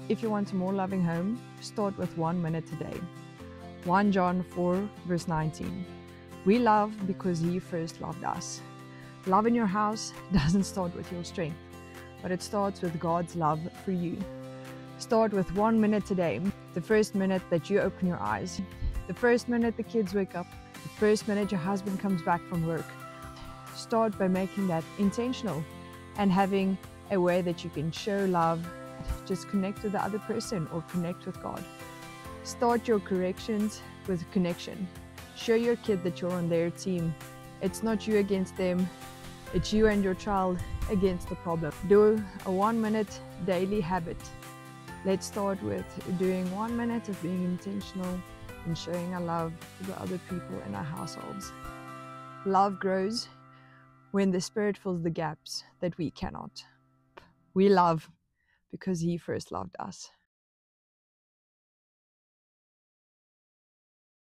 If you want a more loving home, start with 1 minute a day. 1 John 4 verse 19. We love because He first loved us. Love in your house doesn't start with your strength, but it starts with God's love for you. Start with 1 minute today. The first minute that you open your eyes, the first minute the kids wake up, the first minute your husband comes back from work. Start by making that intentional and having a way that you can show love. Just connect with the other person or connect with God. Start your corrections with connection. Show your kid that you're on their team. It's not you against them, it's you and your child against the problem. Do a 1 minute daily habit. Let's start with doing 1 minute of being intentional and showing our love to the other people in our households. Love grows when the Spirit fills the gaps that we cannot. We love because He first loved us.